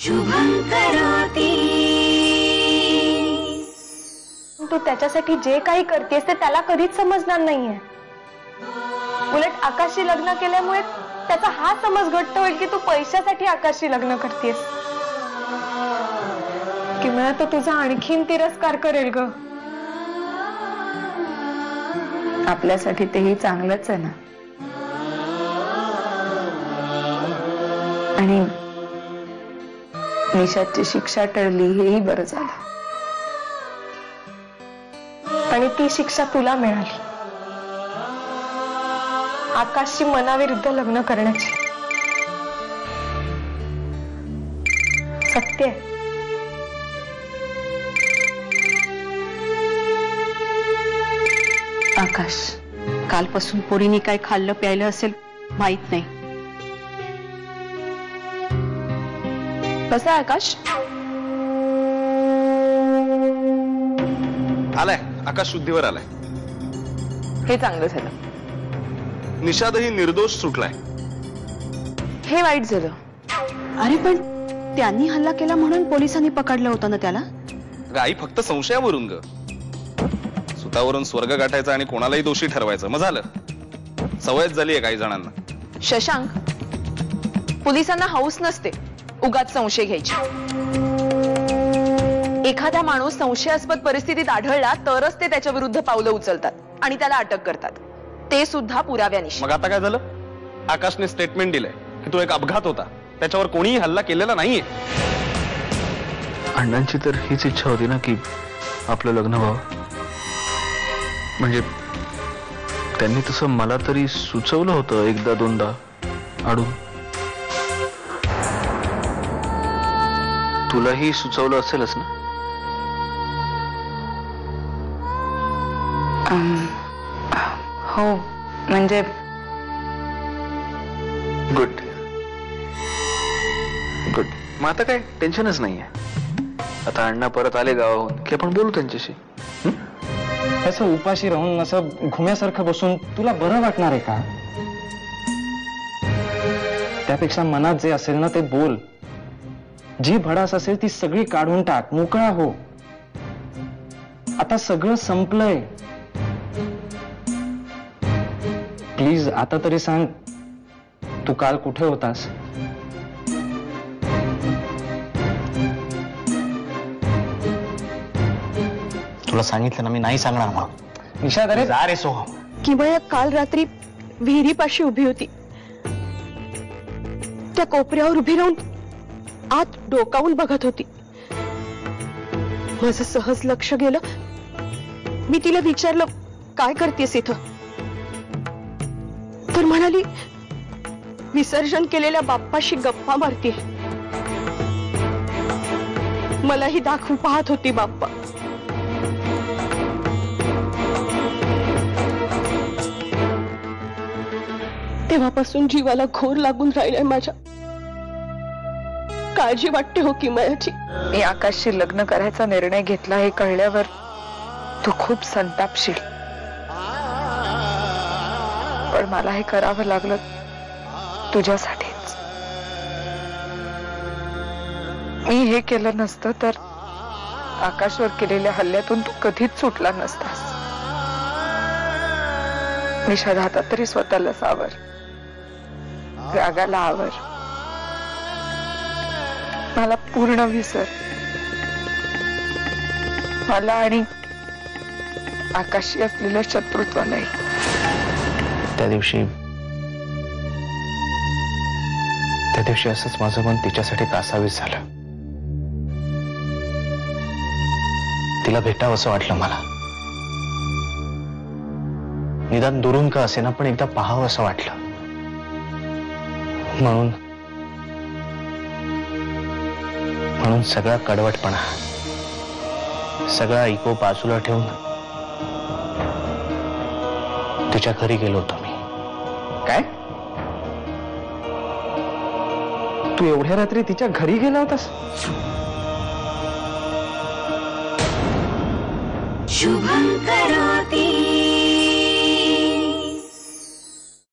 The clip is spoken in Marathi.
शुभं करोति। तू त्याच्यासाठी जे काही करतेस ते त्याला कधीच समजणार नाहीये। उलट आकाशशी लग्न केल्यामुळे त्याचा हा समज घट्ट होईल की तू पैशासाठी आकाशशी लग्न करतेस। किंवा तो तुझा आणखीन तिरस्कार करेल ग। आपल्यासाठी तेही चांगलंच आहे ना। आणि निशाची शिक्षा टळली हेही बरं झालं। आणि ती शिक्षा तुला मिळाली, आकाशशी मनाविरुद्ध लग्न करण्याची। सत्य आहे। आकाश, कालपासून पोरीनी काय खाल्लं प्यायलं असेल माहित नाही। कसं आहे आकाश? आलाय आकाश, शुद्धीवर आलाय। हे चांगलं झालं। निषादही निर्दोष सुटलाय। हे वाईट झालं। अरे पण त्यांनी हल्ला केला म्हणून पोलिसांनी पकडलं होतं ना त्याला? आई फक्त संशयावरून ग, सुतावरून स्वर्ग गाठायचा आणि कोणालाही दोषी ठरवायचं मग झालं। सवयच झालीये काही जणांना। शशांक, पोलिसांना हौस नसते उगाच संशय घ्यायची। एखादा माणूस संशयास्पद परिस्थितीत आढळला तरच ते त्याच्या विरुद्ध पावलं उचलतात आणि त्याला अटक करतात, ते सुद्धा पुराव्यानिशी। मग आता काय झालं? आकाशने स्टेटमेंट दिलंय की तो एक अपघात होता, त्याच्यावर कोणीही हल्ला केलेला नाहीये। अण्णांची तर हीच इच्छा होती ना की आपलं लग्न व्हावं। म्हणजे त्यांनी तसं मला तरी सुचवलं होतं एकदा दोनदा अडून। तुलाही सुचवलं असेलच ना? हो, म्हणजे गुड गुड। मग आता काय टेन्शनच नाहीये। आता अण्णा परत आले गावाहून की आपण बोलू त्यांच्याशी। असं उपाशी राहून असं घुम्यासारखं बसून तुला बरं वाटणार आहे का? त्यापेक्षा मनात जे असेल ना ते बोल। जी भडास असेल ती सगळी काढून टाक, मोकळा हो। आता सगळं संपलंय। प्लीज आता तरी सांग, तू काल कुठे होतास? तुला सांगितलं ना मी नाही सांगणार। मग निशाद, अरे जा रे सोहम। किंवा काल रात्री विहिरीपाशी उभी होती, त्या कोपऱ्यावर उभी राहून आत डोकावून बघत होती। माझं सहज लक्ष गेलं, मी तिला विचारलं काय करतेस इथं? तर म्हणाली विसर्जन केलेल्या बाप्पाशी गप्पा मारते। मलाही दाखवून पाहत होती बाप्पा। तेव्हापासून जीवाला घोर लागून राहिलाय माझ्या। काळजी वाटते हो किमयाची। मी आकाशशी लग्न करायचा निर्णय घेतला हे कळल्यावर तू खूप संतापशील, पण मला हे करावं लागलं तुझ्यासाठीच। मी हे केलं नसतं तर आकाशवर केलेल्या हल्ल्यातून तू कधीच सुटला नसतास। निषाद, हातात तरी स्वतःला सावर, रागाला आवर, मला पूर्ण विसर। मला आणि आकाशी असलेलं शत्रुत्व नाही। त्या दिवशी असंच माझं मन तिच्यासाठी कासावीस झालं। तिला भेटावं असं वाटलं मला। निदान दुरून का असेना पण एकदा पाहावं असं वाटलं। म्हणून सगळा कडवटपणा, सगळा इको बाजूला ठेवून तिच्या घरी गेलो होतो मी। काय? तू एवढ्या रात्री तिच्या घरी गेला होतास? शुभं करोति।